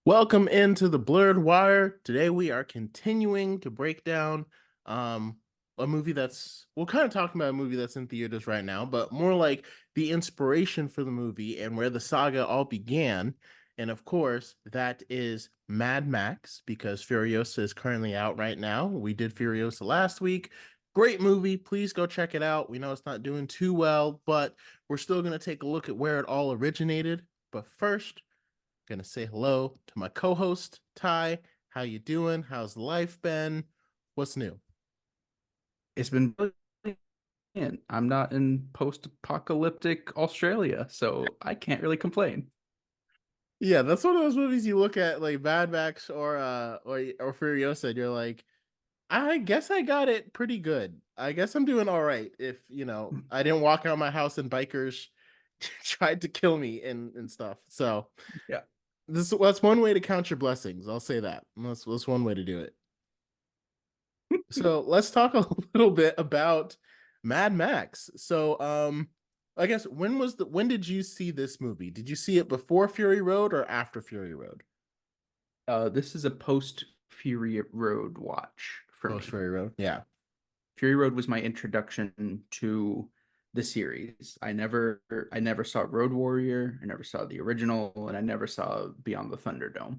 Welcome into the Blurred Wire. Today we are continuing to break down um a movie that's we're kind of talking about a movie that's in theaters right now, but more like the inspiration for the movie and where the saga all began. And of course, that is Mad Max because Furiosa is currently out right now. We did Furiosa last week. Great movie. Please go check it out. We know it's not doing too well, but we're still going to take a look at where it all originated. But first, gonna say hello to my co-host Ty. How you doing? How's life been? What's new? It's been brilliant. I'm not in post-apocalyptic Australia, so I can't really complain. Yeah, that's one of those movies you look at like Mad Max or Furiosa, and you're like, I guess I got it pretty good. I guess I'm doing all right. If I didn't walk out of my house and bikers tried to kill me and stuff. So Yeah. that's one way to count your blessings. I'll say that. That's one way to do it. So let's talk a little bit about Mad Max. I guess when did you see this movie? Did you see it before Fury Road or after Fury Road? This is a post-Fury Road watch for Post me. Fury Road. Yeah. Fury Road was my introduction to the series. I never saw Road Warrior, I never saw the original, and I never saw Beyond the Thunderdome.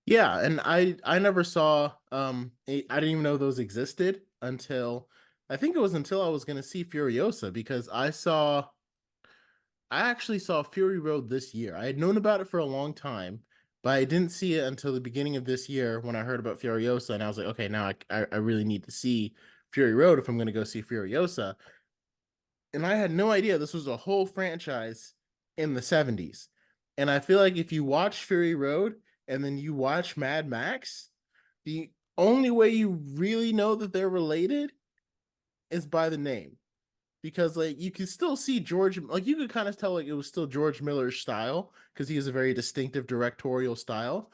Yeah, and I never saw I didn't even know those existed until I think it was until I was going to see Furiosa because I actually saw Fury Road this year. I had known about it for a long time, but I didn't see it until the beginning of this year when I heard about Furiosa, and I was like, okay, now I really need to see Fury Road if I'm going to go see Furiosa. And I had no idea this was a whole franchise in the 70s. And I feel like if you watch Fury Road and then you watch Mad Max, the only way you really know that they're related is by the name because like you can still see George, like you could kind of tell like it was still George Miller's style because he has a very distinctive directorial style,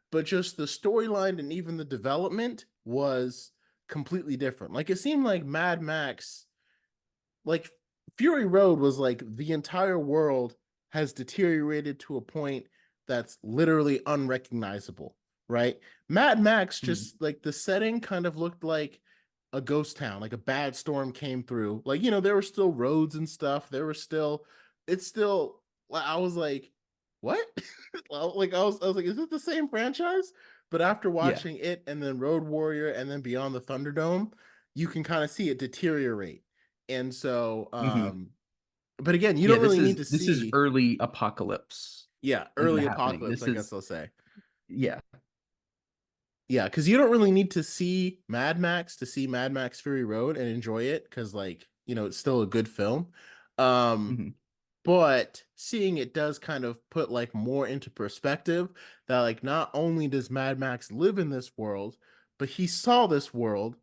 but just the storyline and even the development was completely different. Like it seemed like Mad Max, like Fury Road was like the entire world has deteriorated to a point that's literally unrecognizable, right? Mad Max Hmm. just like the setting kind of looked like a ghost town, like a bad storm came through. Like, there were still roads and stuff. It's still, I was like, what? Like, I was like, is it the same franchise? But after Yeah. watching it and then Road Warrior and then Beyond the Thunderdome, you can kind of see it deteriorate. And so, Hmm. but again, you Yeah, don't this really need is to this is see, early apocalypse yeah, and early happening. apocalypse, This I guess is I'll say. yeah. Yeah, because you don't really need to see Mad Max to see Mad Max Fury Road and enjoy it because, like, it's still a good film. Um, Mhm. but seeing it does kind of put like more into perspective that, like, not only does Mad Max live in this world, but he saw this world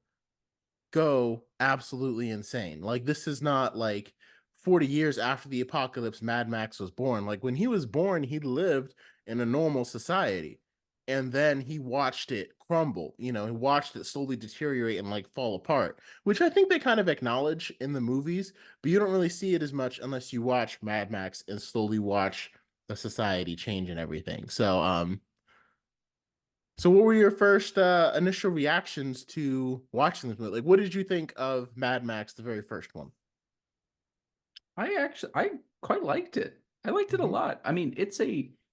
go absolutely insane. Like this is not like 40 years after the apocalypse Mad Max was born. Like when he was born, he lived in a normal society. And then he watched it crumble, he watched it slowly deteriorate and like fall apart, which I think they kind of acknowledge in the movies, but you don't really see it as much unless you watch Mad Max and slowly watch the society change and everything. So what were your first initial reactions to watching this movie? Like what did you think of Mad Max, the very first one? I quite liked it. I liked it a Hmm. lot. I mean, it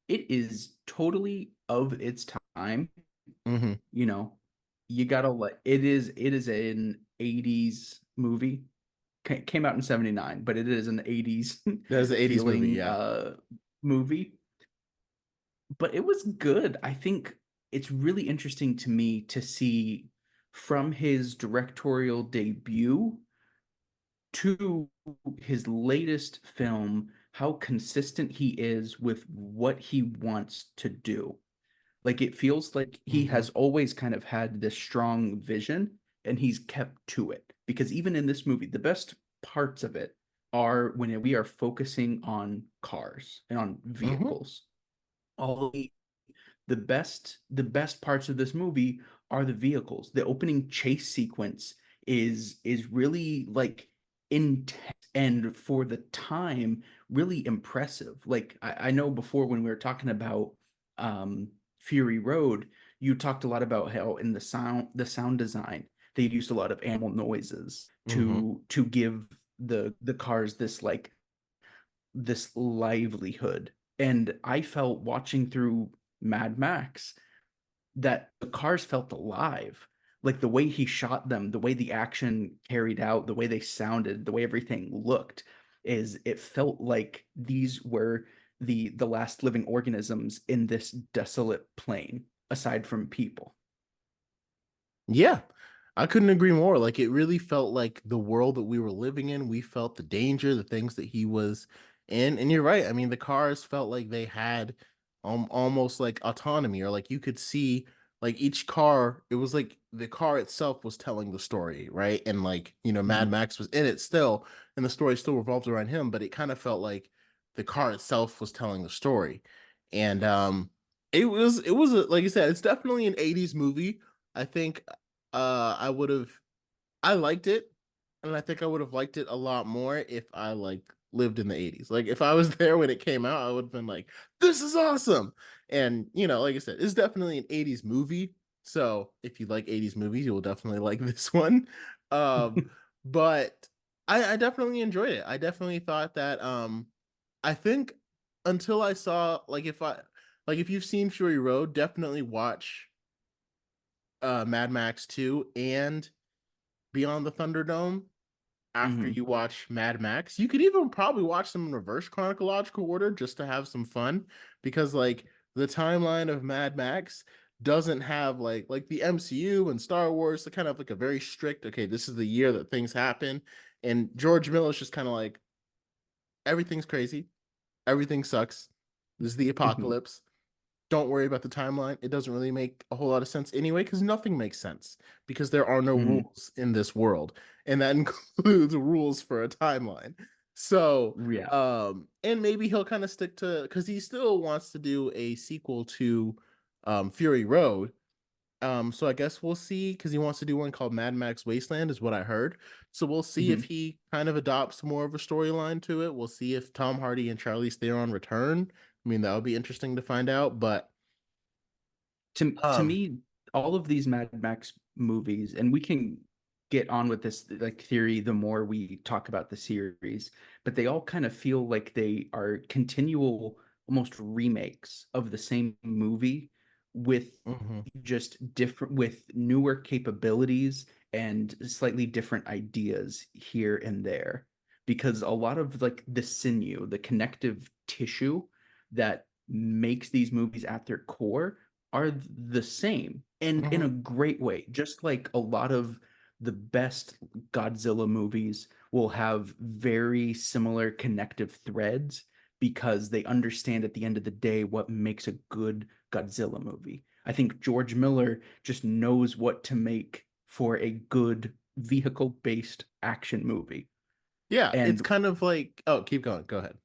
is totally of its time, Hmm. you know. You gotta let it is an 80s movie. Came out in 79, but it is an 80s That was the 80s movie, feeling yeah. movie. But it was good. I think it's really interesting to me to see from his directorial debut to his latest film how consistent he is with what he wants to do. Like it feels like he Hmm. has always kind of had this strong vision and he's kept to it. Because even in this movie, the best parts of it are when we are focusing on cars and on Hmm. vehicles. All the best parts of this movie are the vehicles. The opening chase sequence is really like intense and for the time really impressive. Like I know before when we were talking about Fury Road, you talked a lot about how in the sound design they used a lot of animal noises Hmm. to give the cars this livelihood. And I felt watching through Mad Max that the cars felt alive. Like the way he shot them, the way the action carried out, the way they sounded, the way everything looked, is it felt like these were the last living organisms in this desolate plain, aside from people. Yeah, I couldn't agree more. Like it really felt like the world that we were living in. We felt the danger, the things that he was in. And you're right. I mean, the cars felt like they had almost like autonomy, or like you could see like each car, it was like the car itself was telling the story, right? And like, Mad Mhm. Max was in it still, and the story still revolved around him, but it kind of felt like the car itself was telling the story. And like you said, it's definitely an 80s movie. I think I would have I liked it, and I think I would have liked it a lot more if I like lived in the 80s. Like if I was there when it came out, I would have been like, this is awesome. And like I said, it's definitely an 80s movie. So if you like 80s movies, you will definitely like this one. Um, but I definitely enjoyed it. I definitely thought that I think until I saw if you've seen Fury Road, definitely watch Mad Max 2 and Beyond the Thunderdome after Mhm. you watch Mad Max. You could even probably watch them in reverse chronological order just to have some fun, because like the timeline of Mad Max doesn't have like the MCU and Star Wars, they kind of like a very strict, okay, this is the year that things happen. And George Miller's just kind of like, everything's crazy, everything sucks. This is the Mhm. apocalypse. Don't worry about the timeline. It doesn't really make a whole lot of sense anyway, because nothing makes sense, because there are no Mhm. rules in this world, and that includes rules for a timeline. So, Yeah. and maybe he'll kind of stick to, because he still wants to do a sequel to Fury Road. So I guess we'll see, because he wants to do one called Mad Max Wasteland, is what I heard. So we'll see if Mhm. he kind of adopts more of a storyline to it. We'll see if Tom Hardy and Charlize Theron return. I mean, that would be interesting to find out, but To um, me, all of these Mad Max movies, and we can get on with this like theory the more we talk about the series, but they all kind of feel like they are continual, almost remakes of the same movie with mhm, just different, with newer capabilities and slightly different ideas here and there. Because a lot of like the sinew, the connective tissue that makes these movies at their core are the same and in mhm. a great way. Just like a lot of the best Godzilla movies will have very similar connective threads because they understand at the end of the day what makes a good Godzilla movie. I think George Miller just knows what to make for a good vehicle-based action movie. Yeah, it's And kind of like, oh, keep going. Go ahead.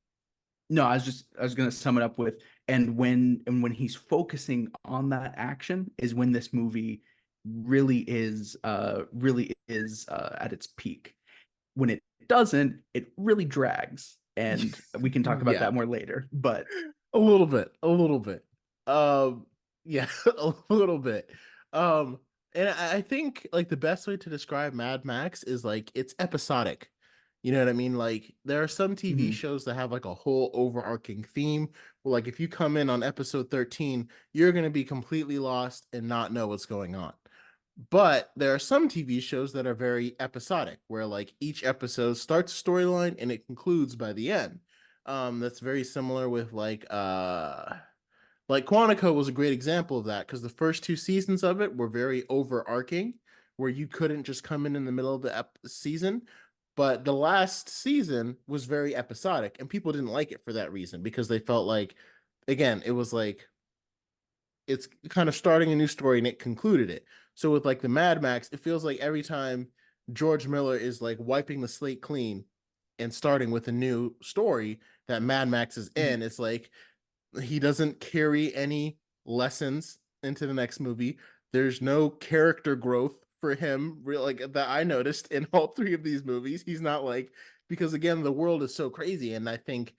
no, I was gonna sum it up with, and when he's focusing on that action is when this movie really is at its peak. When it doesn't, it really drags. And we can talk about Yeah, that more later. But a little bit, a little bit. Um, yeah, a little bit. And I think like the best way to describe Mad Max is like it's episodic. You know what I mean? Like there are some TV mhm, shows that have like a whole overarching theme. Well, like if you come in on episode 13, you're gonna be completely lost and not know what's going on. But there are some TV shows that are very episodic, where like each episode starts a storyline and it concludes by the end. That's very similar with like Quantico was a great example of that, because the first two seasons of it were very overarching, where you couldn't just come in the middle of the season. But the last season was very episodic, and people didn't like it for that reason, because they felt like, again, it was like it's kind of starting a new story and it concluded it. So with like the Mad Max, it feels like every time George Miller is like wiping the slate clean and starting with a new story that Mad Max is mhm. in, it's like he doesn't carry any lessons into the next movie. There's no character growth for him, real like that I noticed in all three of these movies. He's not like, because again, the world is so crazy, and I think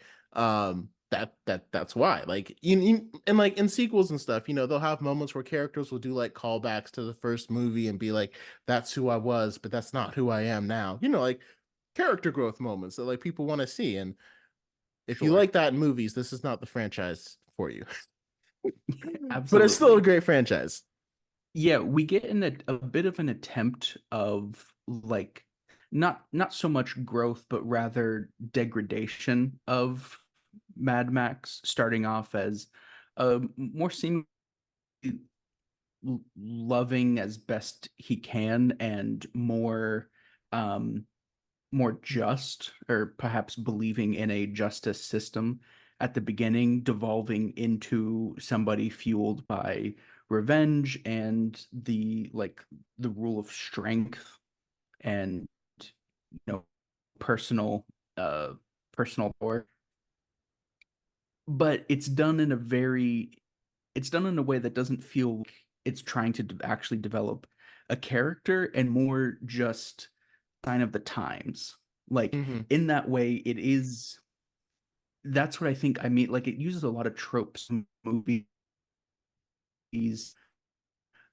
that's why. Like and like in sequels and stuff, they'll have moments where characters will do like callbacks to the first movie and be like, "That's who I was, but that's not who I am now." Like character growth moments that like people want to see. And if you Sure. like that in movies, this is not the franchise for you. But it's still a Absolutely. great franchise. Yeah, we get in a bit of an attempt of like not so much growth, but rather degradation of Mad Max, starting off as more seemingly loving as best he can and um more just, or perhaps believing in a justice system at the beginning, devolving into somebody fueled by revenge and the rule of strength and you know personal uh personal power. But it's done in a way that doesn't feel like it's trying to actually develop a character, and more just sign of the times. Like Hmm. in that way, it is. That's what I think I mean. Like it uses a lot of tropes in movies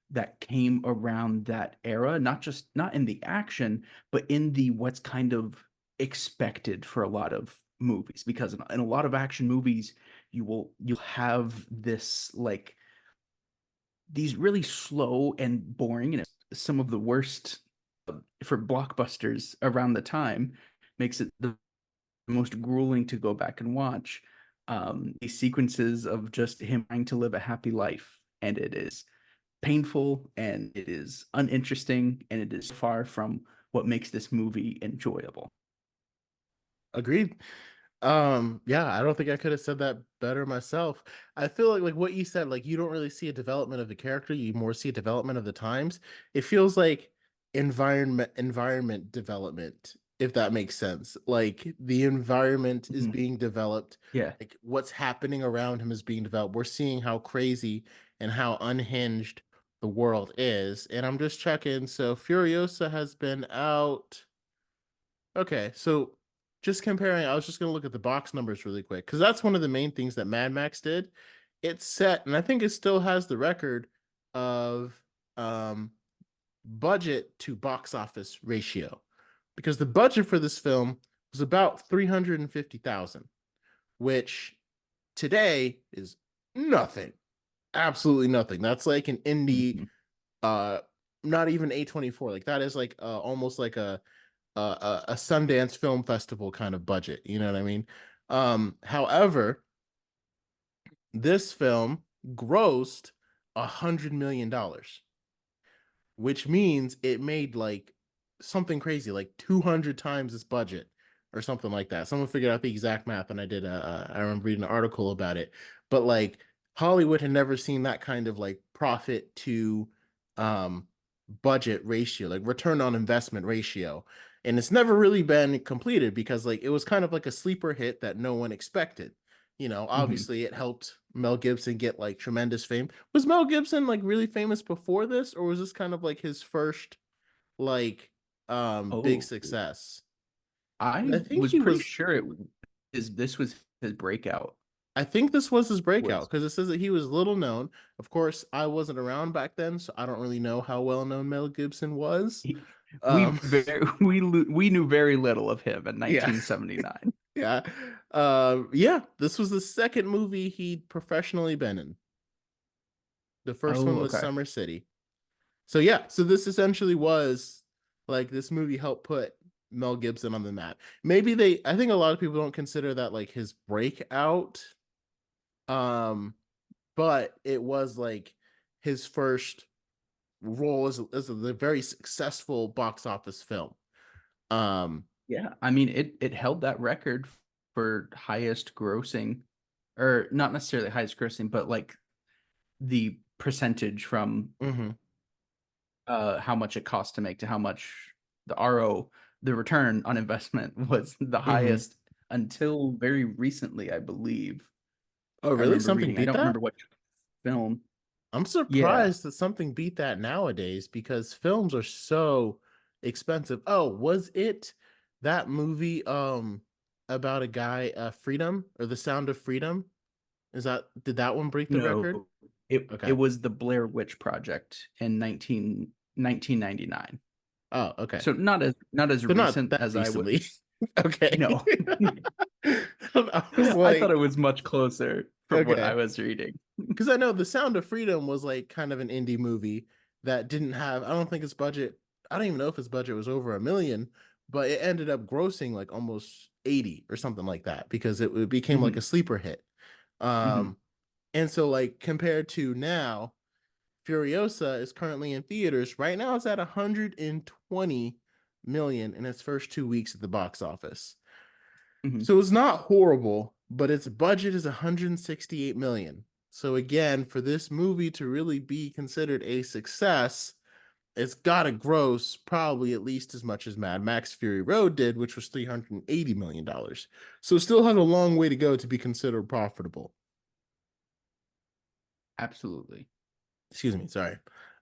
that came around that era, not in the action, but in the what's kind of expected for a lot of movies. Because in a lot of action movies, you'll have this like these really slow and boring and some of the worst for blockbusters around the time, makes it the most grueling to go back and watch. These sequences of just him trying to live a happy life, and it is painful and it is uninteresting and it is far from what makes this movie enjoyable. Agreed. Yeah, I don't think I could have said that better myself. I feel like what you said, like you don't really see a development of the character, you more see a development of the times. It feels like environment development, if that makes sense. Like the environment is Mhm. being developed, Yeah. like what's happening around him is being developed. We're seeing how crazy and how unhinged the world is. And I'm just checking. So Furiosa has been out. Okay, so just comparing, I was just gonna look at the box numbers really quick because that's one of the main things that Mad Max did. It's set, and I think it still has the record of budget to box office ratio because the budget for this film was about 350,000, which today is nothing, absolutely nothing. That's like an indie, Mhm. uh, not even A24. Like that is like almost like a Sundance Film Festival kind of budget. You know what I mean? However, this film grossed $100 million, which means it made like something crazy, like 200 times its budget or something like that. Someone figured out the exact math, and I remember reading an article about it. But like Hollywood had never seen that kind of like profit to um, budget ratio, like return on investment ratio. And it's never really been completed because like it was kind of like a sleeper hit that no one expected. Mhm. Obviously it helped Mel Gibson get like tremendous fame. Was Mel Gibson like really famous before this, or was this kind of like his first like big Oh, success? I I think was he pretty was sure it is this was his breakout. I think this was his breakout Was because it says that he was little known. Of course, I wasn't around back then, so I don't really know how well known Mel Gibson was. he, Um we knew very little of him in yeah. 1979. Yeah. Yeah, this was the second movie he'd professionally been in. The first Oh, one was okay. Summer City. So yeah, so this essentially was like this movie helped put Mel Gibson on the map. I think a lot of people don't consider that like his breakout. Um, but it was like his first role as a very successful box office film. Um, Yeah, I mean it held that record for highest grossing, or not necessarily highest grossing, but like the percentage from mhm, how much it cost to make to how much the return on investment was the mhm. highest until very recently, I believe. Oh, I really? remember Something reading. I beat don't that? remember what film. I'm Yeah. surprised that something beat that nowadays because films are so expensive. Oh, was it that movie? about a guy, Freedom or The Sound of Freedom? Did that one break the record? No, it Okay. was the Blair Witch Project in 1999. Oh, okay. So not as So not recent that as I would. recently. Okay. No. I was I thought it like, was much closer from what I okay. was reading. Because I know The Sound of Freedom was like kind of an indie movie that didn't have, I don't think its budget, I don't even know if its budget was over 1 million, but it ended up grossing like almost 80 or something like that because it became like a Hmm. sleeper hit. Hmm. Um, and so like compared to now, Furiosa is currently in theaters. Right now it's at 120 million in its first 2 weeks at the box office. Hmm. So it's not horrible, but its budget is 168 million. So again, for this movie to really be considered a success, it's got to gross probably at least as much as Mad Max Fury Road did, which was $380 million. So it still has a long way to go to be considered profitable. Absolutely. Excuse me, sorry.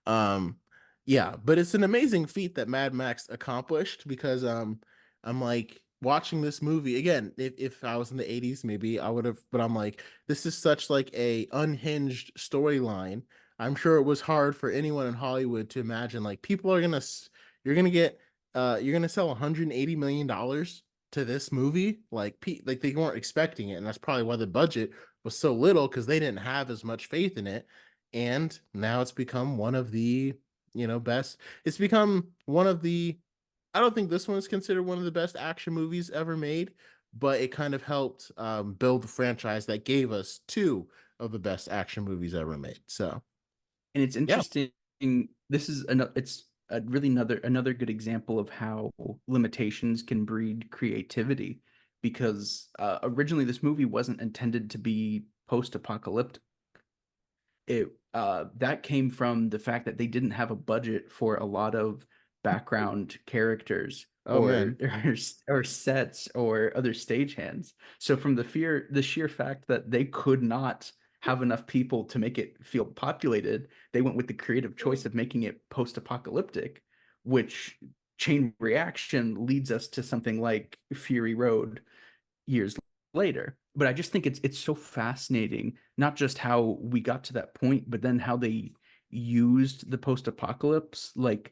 Um, yeah, but it's an amazing feat that Mad Max accomplished because I'm like watching this movie again. If I was in the 80s, maybe I would have, but I'm like, this is such like a unhinged storyline. I'm sure it was hard for anyone in Hollywood to imagine like people are you're gonna get you're gonna sell 180 million dollars to this movie. Like they weren't expecting it, and that's probably why the budget was so little because they didn't have as much faith in it. And now it's become one of the best. It's become one of the, I don't think this one is considered one of the best action movies ever made, but it kind of helped build the franchise that gave us two of the best action movies ever made. So And it's yeah. interesting. This is it's a really another good example of how limitations can breed creativity. Because originally this movie wasn't intended to be post-apocalyptic. It that came from the fact that they didn't have a budget for a lot of background characters Oh man. or sets or other stagehands. So from the sheer fact that they could not have enough people to make it feel populated, they went with the creative choice of making it post-apocalyptic, which chain reaction leads us to something like Fury Road years later. But I just think it's so fascinating, not just how we got to that point, but then how they used the post-apocalypse. Like,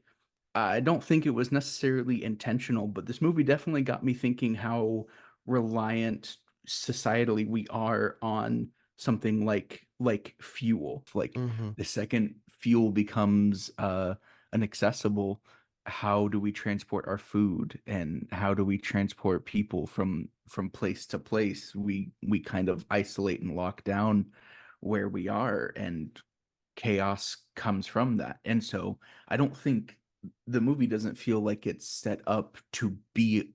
I don't think it was necessarily intentional, but this movie definitely got me thinking how reliant societally we are on something like fuel. Like Hmm. the second fuel becomes inaccessible, how do we transport our food and how do we transport people from place to place? We kind of isolate and lock down where we are, and chaos comes from that. And so I don't think the movie doesn't feel like it's set up to be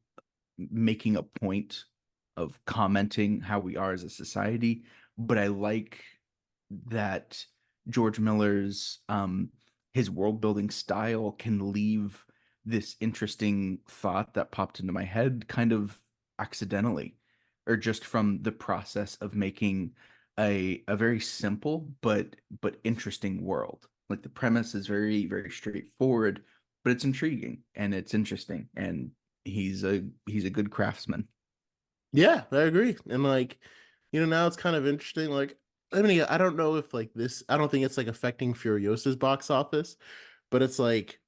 making a point of commenting how we are as a society, but I like that George Miller's his world building style can leave this interesting thought that popped into my head kind of accidentally or just from the process of making a very simple but interesting world. Like the premise is very straightforward, but it's intriguing and it's interesting, and he's a good craftsman. Yeah, I agree. And like, now it's kind of interesting. Like, I mean, I don't know if like this, I don't think it's like affecting Furiosa's box office, but it's like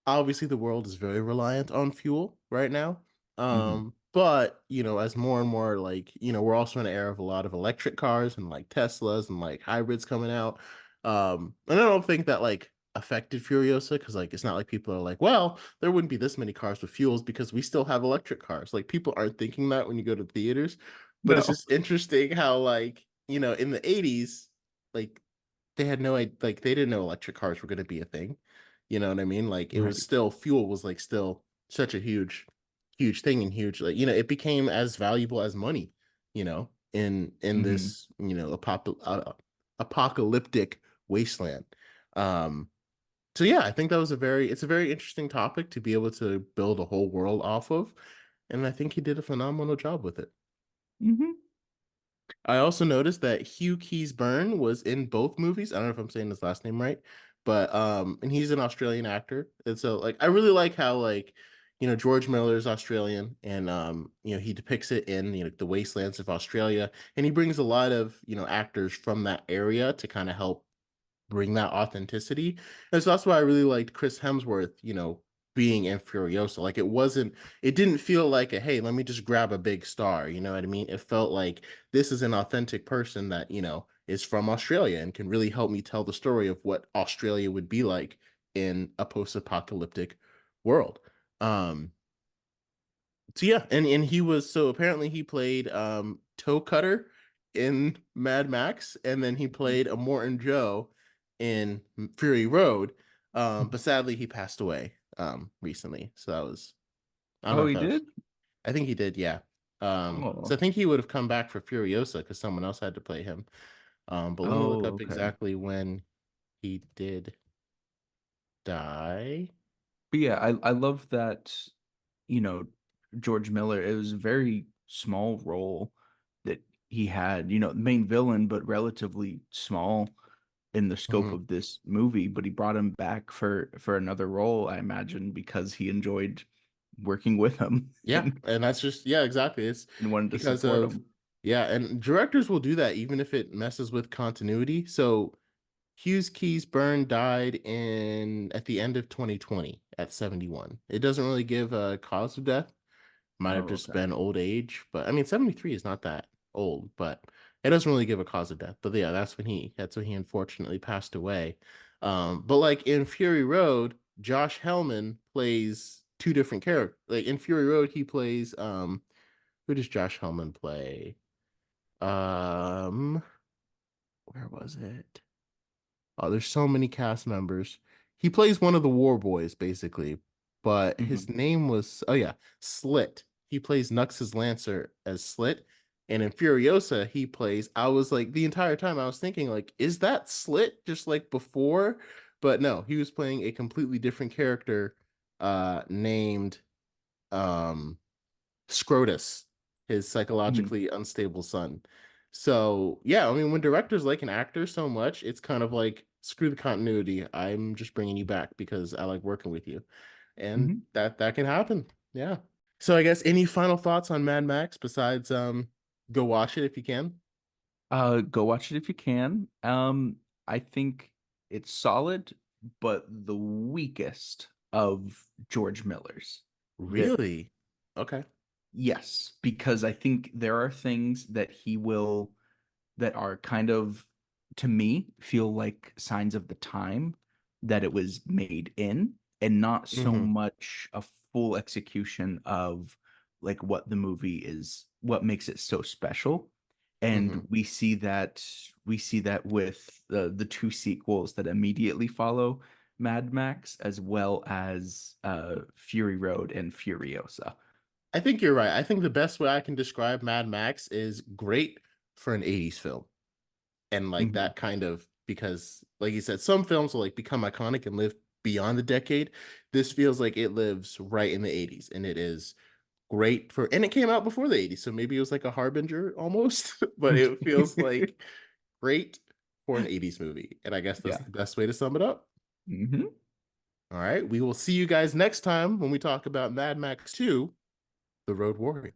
obviously the world is very reliant on fuel right now. Hmm. But as more and more like, we're also in an era of a lot of electric cars and like Teslas and like hybrids coming out. And I don't think that like affected Furiosa because like it's not like people are like, well, there wouldn't be this many cars with fuels because we still have electric cars. Like people aren't thinking that when you go to theaters. But it's No. just interesting how like, in the 80s, like they had like they didn't know electric cars were going to be a thing. You know what I mean? Like it was Right. still fuel was like still such a huge thing and huge like it became as valuable as money, in Hmm. this, apocalyptic wasteland. Um so yeah, I think that was it's a very interesting topic to be able to build a whole world off of, and I think he did a phenomenal job with it. Hmm. I also noticed that Hugh Keys Byrne was in both movies. I don't know if I'm saying his last name right, but and he's an Australian actor. And so like I really like how like, George Miller is Australian, and he depicts it in the wastelands of Australia, and he brings a lot of actors from that area to kind of help bring that authenticity. And so that's why I really liked Chris Hemsworth, being in Furiosa. Like it didn't feel like a hey, let me just grab a big star. You know what I mean? It felt like this is an authentic person that, is from Australia and can really help me tell the story of what Australia would be like in a post-apocalyptic world. Um, so yeah, and he was so apparently he played Toe Cutter in Mad Max, and then he played a Morton Joe in Fury Road. But sadly he passed away recently. So that was I don't know Oh, if he that was did? I think he did, yeah. So I Oh. think he would have come back for Furiosa because someone else had to play him. But let me look Oh, up okay. exactly when he did die. But yeah, I love that, you know, George Miller, it was a very small role that he had, main villain, but relatively small in the scope Mhm. of this movie. But he brought him back for another role, I imagine, because he enjoyed working with him Yeah, and that's just yeah, exactly. It's and wanted to because support of him. yeah, and directors will do that even if it messes with continuity. So Hughes Keys Byrne died in at the end of 2020 at 71. It doesn't really give a cause of death. Might have Oh, just okay. been old age, but I mean 73 is not that old, but it doesn't really give a cause of death. But yeah, that's when he unfortunately passed away. But like in Fury Road, Josh Hellman plays two different characters. Like in Fury Road, he plays who does Josh Hellman play? Um, where was it? Oh, there's so many cast members. He plays one of the War Boys, basically, but his Hmm. name was oh yeah, Slit. He plays Nux's Lancer as Slit, and in Furiosa he plays. I was like the entire time I was thinking like, is that Slit just like before? But no, he was playing a completely different character, named um Scrotus, his Hmm. psychologically unstable son. So yeah, I mean, when directors like an actor so much, it's kind of like screw the continuity. I'm just bringing you back because I like working with you, and Hmm. that can happen. Yeah. So I guess any final thoughts on Mad Max besides go watch it if you can. Go watch it if you can. I think it's solid, but the weakest of George Miller's. There, Really? Okay. yes, because I think there are things that are kind of, to me, feel like signs of the time that it was made in, and not so Mm-hmm. much a full execution of like what makes it so special. Mm-hmm. And we see that with the two sequels that immediately follow Mad Max, as well as Fury Road and Furiosa. I think you're right. I think the best way I can describe Mad Max is great for an 80s film. And like Mhm. that kind of because like you said some films will like become iconic and live beyond the decade. This feels like it lives right in the 80s, and it is great for and it came out before the 80s, so maybe it was like a harbinger almost. But it feels like great for an 80s movie, and I guess that's Yeah. the best way to sum it up. Hmm. All right, we will see you guys next time when we talk about Mad Max 2, The Road Warrior.